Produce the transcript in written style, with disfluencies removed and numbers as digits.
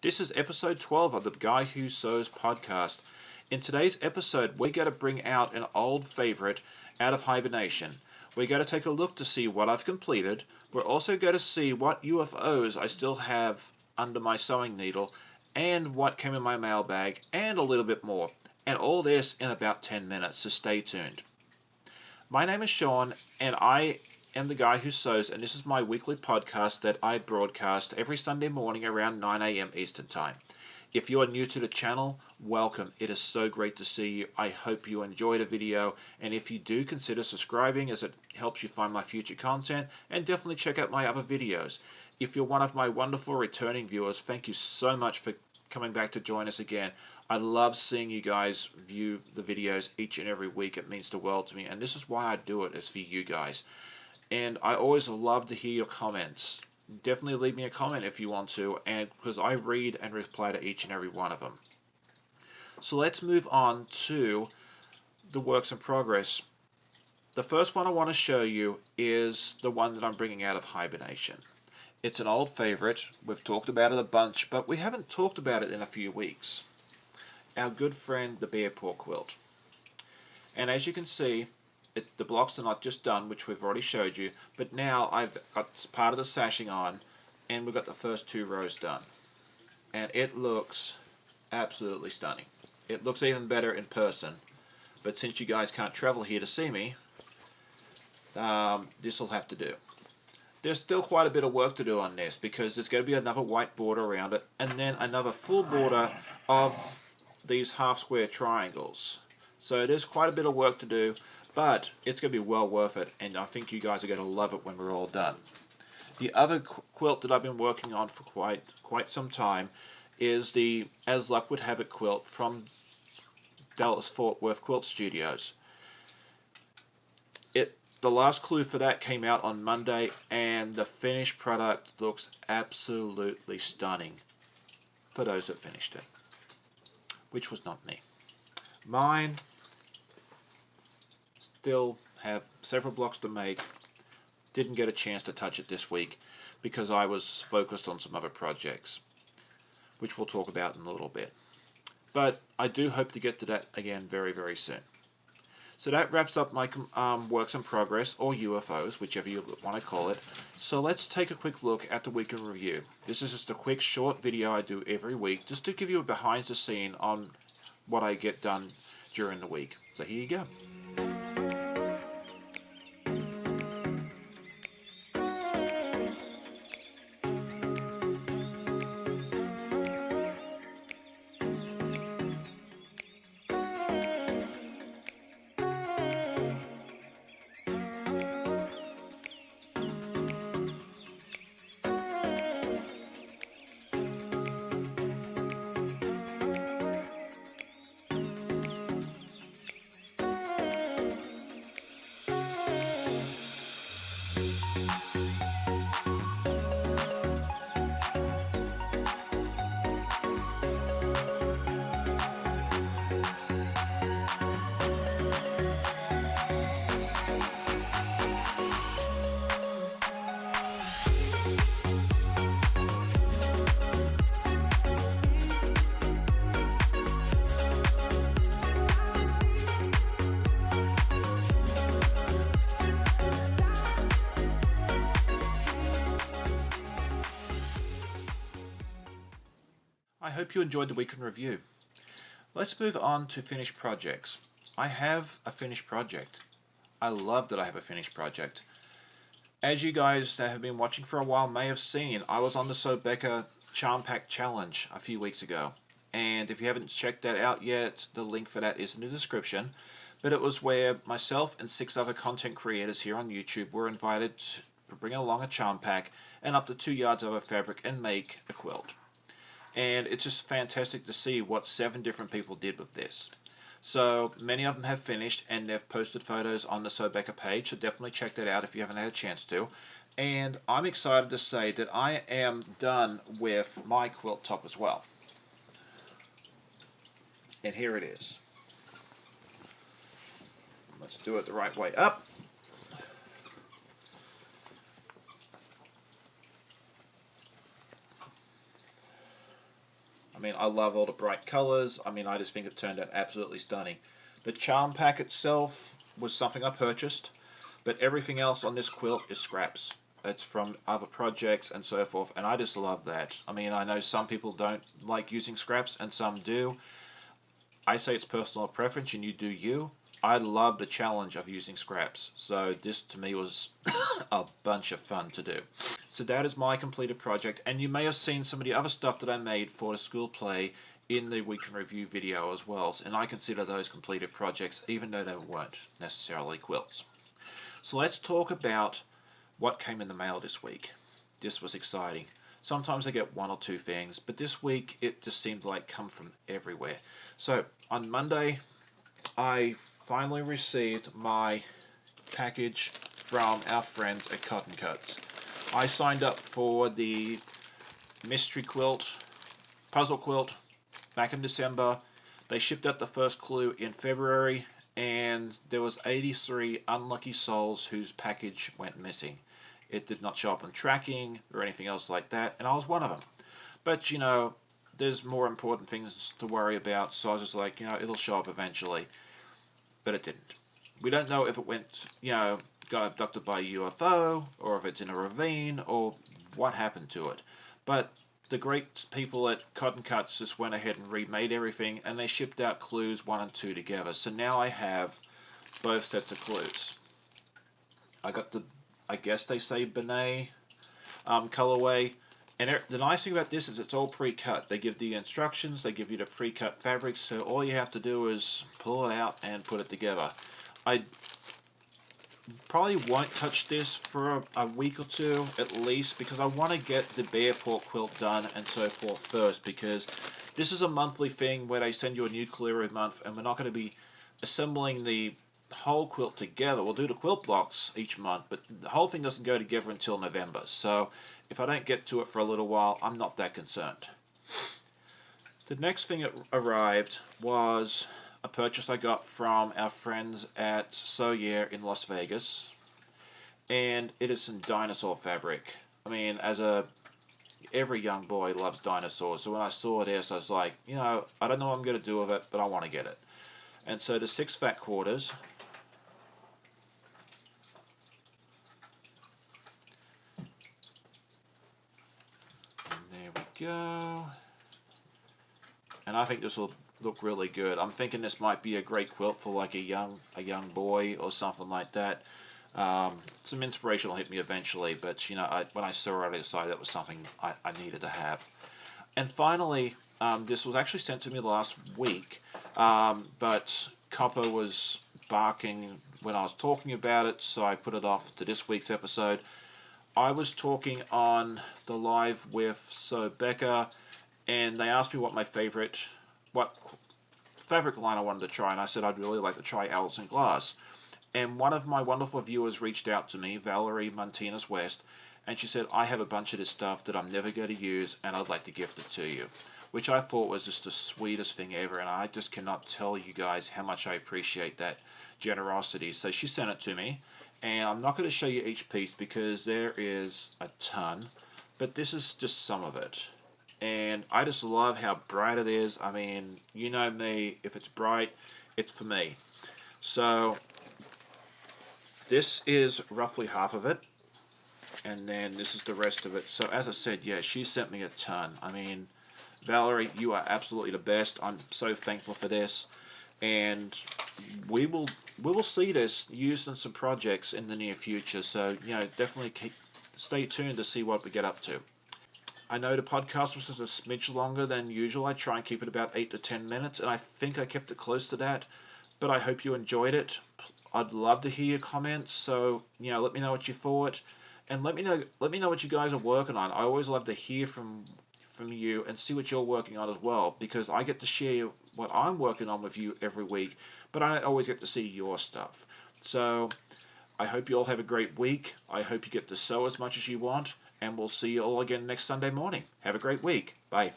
This is episode 12 of the Guy Who Sews podcast. In today's episode, we're going to bring out an old favorite out of hibernation. We're going to take a look to see what I've completed. We're also going to see what UFOs I still have under my sewing needle, and what came in my mailbag, and a little bit more. And all this in about 10 minutes, so stay tuned. My name is Sean, and I am the Guy Who Sews, and this is my weekly podcast that I broadcast every Sunday morning around 9 a.m. Eastern Time. If you are new to the channel, welcome. It is so great to see you. I hope you enjoyed the video, and if you do, consider subscribing as it helps you find my future content, and definitely check out my other videos. If you're one of my wonderful returning viewers, thank you so much for coming back to join us again. I love seeing you guys view the videos each and every week. It means the world to me, and this is why I do it, is for you guys. And I always love to hear your comments. Definitely leave me a comment if you want to, and because I read and reply to each and every one of them. So let's move on to the works in progress. The first one I want to show you is the one that I'm bringing out of hibernation. It's an old favorite. We've talked about it a bunch, but we haven't talked about it in a few weeks. Our good friend, the bear paw quilt. And as you can see, the blocks are not just done, which we've already showed you, but now I've got part of the sashing on, and we've got the first 2 rows done. And it looks absolutely stunning. It looks even better in person, but since you guys can't travel here to see me, this will have to do. There's still quite a bit of work to do on this, because there's going to be another white border around it, and then another full border of these half square triangles. So it is quite a bit of work to do, but it's going to be well worth it, and I think you guys are going to love it when we're all done. The other quilt that I've been working on for quite some time is the As Luck Would Have It quilt from Dallas Fort Worth Quilt Studios. The last clue for that came out on Monday, and the finished product looks absolutely stunning for those that finished it, which was not me. Mine still have several blocks to make. Didn't get a chance to touch it this week because I was focused on some other projects, which we'll talk about in a little bit. But I do hope to get to that again very, very soon. So that wraps up my works in progress, or UFOs, whichever you want to call it. So let's take a quick look at the week in review. This is just a quick short video I do every week, just to give you a behind the scene on what I get done during the week. So here you go. I hope you enjoyed the week in review. Let's move on to finished projects. I have a finished project. I love that I have a finished project. As you guys that have been watching for a while may have seen, I was on the Sobeka Charm Pack Challenge a few weeks ago. And if you haven't checked that out yet, the link for that is in the description. But it was where myself and 6 other content creators here on YouTube were invited to bring along a charm pack and up to 2 yards of a fabric and make a quilt. And it's just fantastic to see what 7 different people did with this. So many of them have finished, and they've posted photos on the Sobeka page, so definitely check that out if you haven't had a chance to. And I'm excited to say that I am done with my quilt top as well. And here it is. Let's do it the right way up. I mean, I love all the bright colors. I mean, I just think it turned out absolutely stunning. The charm pack itself was something I purchased, but everything else on this quilt is scraps. It's from other projects and so forth, and I just love that. I mean, I know some people don't like using scraps and some do. I say it's personal preference and you do you. I love the challenge of using scraps, so this to me was a bunch of fun to do. So that is my completed project, and you may have seen some of the other stuff that I made for the school play in the Week in Review video as well, and I consider those completed projects even though they weren't necessarily quilts. So let's talk about what came in the mail this week. This was exciting. Sometimes I get one or two things, but this week it just seemed like come from everywhere. So on Monday I finally received my package from our friends at Cotton Cuts. I signed up for the mystery quilt, puzzle quilt, back in December. They shipped out the first clue in February, and there was 83 unlucky souls whose package went missing. It did not show up on tracking or anything else like that, and I was one of them. But, you know, there's more important things to worry about, so I was just like, you know, it'll show up eventually. But it didn't. We don't know if it went, you know, got abducted by a UFO, or if it's in a ravine, or what happened to it. But the great people at Cotton Cuts just went ahead and remade everything, and they shipped out clues 1 and 2 together. So now I have both sets of clues. I got the, I guess they say Benet colorway. And the nice thing about this is it's all pre-cut. They give the instructions, they give you the pre-cut fabric, so all you have to do is pull it out and put it together. I probably won't touch this for a week or two at least, because I want to get the bear paw quilt done and so forth first, because this is a monthly thing where they send you a new clue every month, and we're not going to be assembling the whole quilt together. We'll do the quilt blocks each month, but the whole thing doesn't go together until November, so if I don't get to it for a little while, I'm not that concerned. The next thing that arrived was a purchase I got from our friends at So Yeah in Las Vegas, and it is some dinosaur fabric. I mean, every young boy loves dinosaurs, so when I saw this I was like, you know, I don't know what I'm going to do with it, but I want to get it. And so the 6 fat quarters, and there we go. And I think this will look really good. I'm thinking this might be a great quilt for like a young boy or something like that. Some inspiration will hit me eventually, but you know, when I saw it, I decided that was something I needed to have. And finally, this was actually sent to me last week, but Copper was barking when I was talking about it, so I put it off to this week's episode. I was talking on the live with Becca, and they asked me what fabric line I wanted to try, and I said I'd really like to try Allison Glass. And one of my wonderful viewers reached out to me, Valerie Martinez West, and she said, I have a bunch of this stuff that I'm never going to use, and I'd like to gift it to you. Which I thought was just the sweetest thing ever, and I just cannot tell you guys how much I appreciate that generosity. So she sent it to me, and I'm not going to show you each piece because there is a ton, but this is just some of it. And I just love how bright it is. I mean, you know me, if it's bright, it's for me. So this is roughly half of it, and then this is the rest of it. So as I said, yeah, she sent me a ton. I mean, Valerie, you are absolutely the best. I'm so thankful for this, and we will see this used in some projects in the near future. So you know, definitely stay tuned to see what we get up to. I know the podcast was just a smidge longer than usual. I try and keep it about 8 to 10 minutes, and I think I kept it close to that. But I hope you enjoyed it. I'd love to hear your comments. So you know, let me know what you thought, and let me know what you guys are working on. I always love to hear from you and see what you're working on as well, because I get to share what I'm working on with you every week, but I don't always get to see your stuff. So I hope you all have a great week. I hope you get to sew as much as you want, and we'll see you all again next Sunday morning. Have a great week. Bye.